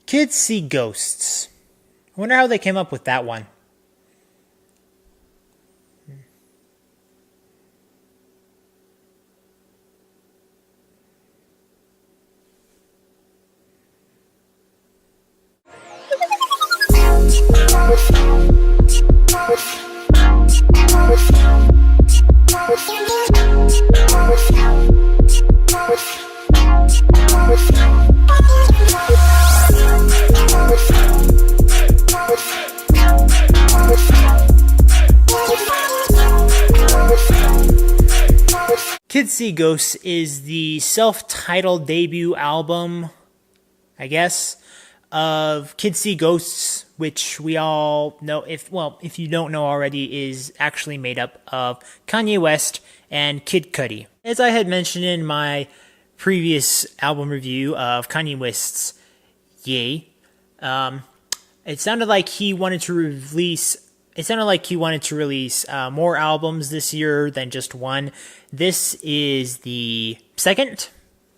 Kids See Ghosts. I wonder how they came up with that one. Kids See Ghosts is the self-titled debut album, I guess, of Kids See Ghosts, which we all know, if you don't know already, is actually made up of Kanye West and Kid Cudi. As I had mentioned in my previous album review of Kanye West's Y.E.S, it sounded like he wanted to release more albums this year than just one. This is the second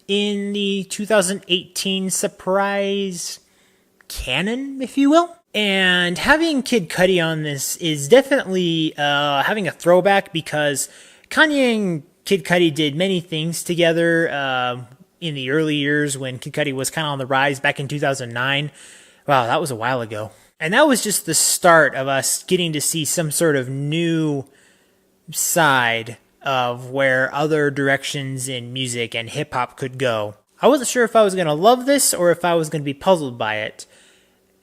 in the 2018 surprise canon, if you will. And having Kid Cudi on this is definitely having a throwback, because Kanye and Kid Cudi did many things together in the early years when Kid Cudi was kind of on the rise back in 2009. Wow, that was a while ago. And that was just the start of us getting to see some sort of new side of where other directions in music and hip-hop could go. I wasn't sure if I was going to love this or if I was going to be puzzled by it.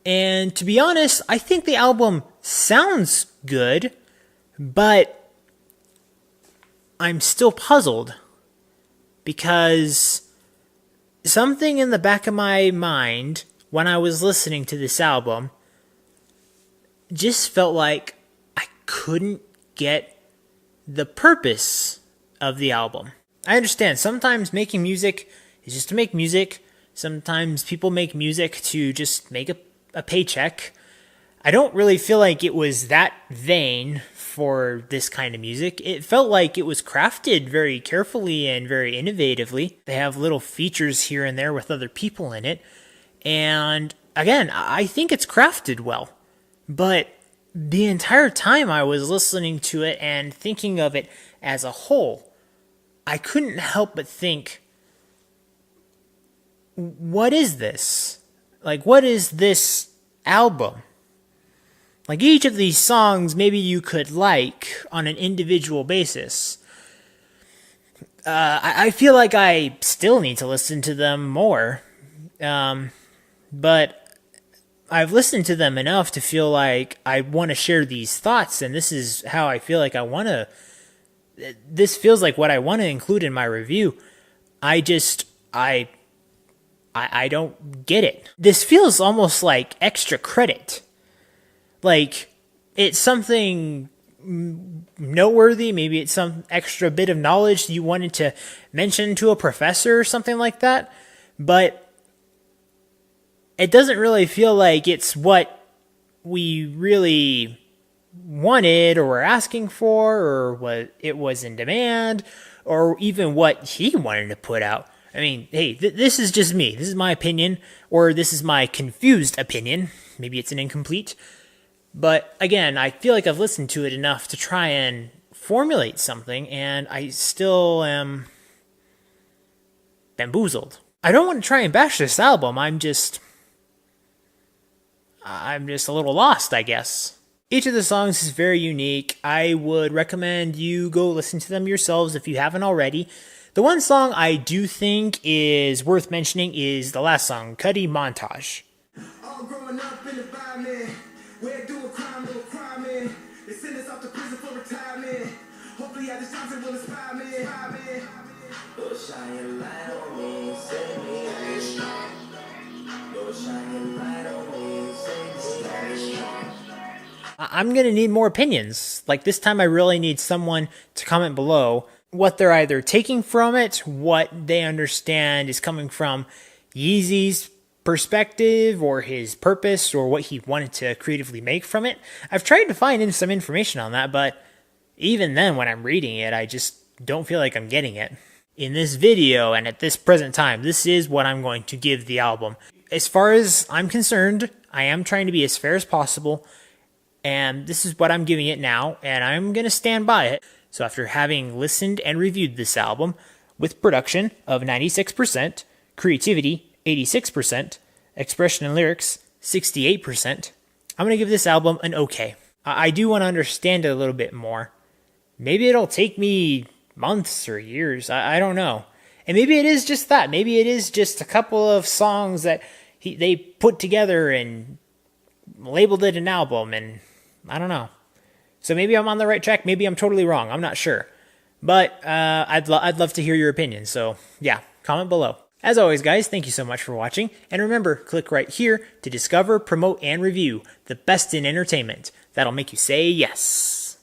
And to be honest, I think the album sounds good, but I'm still puzzled, because something in the back of my mind when I was listening to this album just felt like I couldn't get the purpose of the album. I understand sometimes making music is just to make music. Sometimes people make music to just make a paycheck. I don't really feel like it was that vain for this kind of music. It felt like it was crafted very carefully and very innovatively. They have little features here and there with other people in it. And again, I think it's crafted well. But the entire time I was listening to it and thinking of it as a whole, I couldn't help but think, what is this? Like, what is this album? Like, each of these songs maybe you could like on an individual basis. I feel like I still need to listen to them more. But I've listened to them enough to feel like I want to share these thoughts, and this is how I feel like I want to... This feels like what I want to include in my review. I don't get it. This feels almost like extra credit. Like, it's something noteworthy. Maybe it's some extra bit of knowledge you wanted to mention to a professor or something like that. But it doesn't really feel like it's what we really wanted or were asking for, or what it was in demand, or even what he wanted to put out. I mean, hey, this is just me. This is my opinion, or this is my confused opinion. Maybe it's an incomplete. But again, I feel like I've listened to it enough to try and formulate something, and I still am bamboozled. I don't want to try and bash this album. I'm just a little lost, I guess. Each of the songs is very unique. I would recommend you go listen to them yourselves if you haven't already. The one song I do think is worth mentioning is the last song, Cudi Montage. All growing up in the environment, where do a crime, little crime in. They send us off to prison for retirement. Hopefully at this time it will inspire me. Lord, shine your light on me, save me. Lord, shine your light on me, save me. I'm going to need more opinions. Like, this time I really need someone to comment below what they're either taking from it, what they understand is coming from Yeezy's perspective or his purpose, or what he wanted to creatively make from it. I've tried to find some information on that, but even then when I'm reading it, I just don't feel like I'm getting it. In this video and at this present time, this is what I'm going to give the album. as far as I'm concerned, I am trying to be as fair as possible, and this is what I'm giving it now, and I'm going to stand by it. So after having listened and reviewed this album, with production of 96%, creativity 86%, expression and lyrics 68%, I'm going to give this album an okay. I do want to understand it a little bit more. Maybe it'll take me months or years. I don't know. And maybe it is just that. Maybe it is just a couple of songs that they put together and labeled it an album, and I don't know. So maybe I'm on the right track. Maybe I'm totally wrong. I'm not sure. But I'd love to hear your opinion. So yeah, comment below. As always, guys, thank you so much for watching. And remember, click right here to discover, promote, and review the best in entertainment. That'll make you say yes.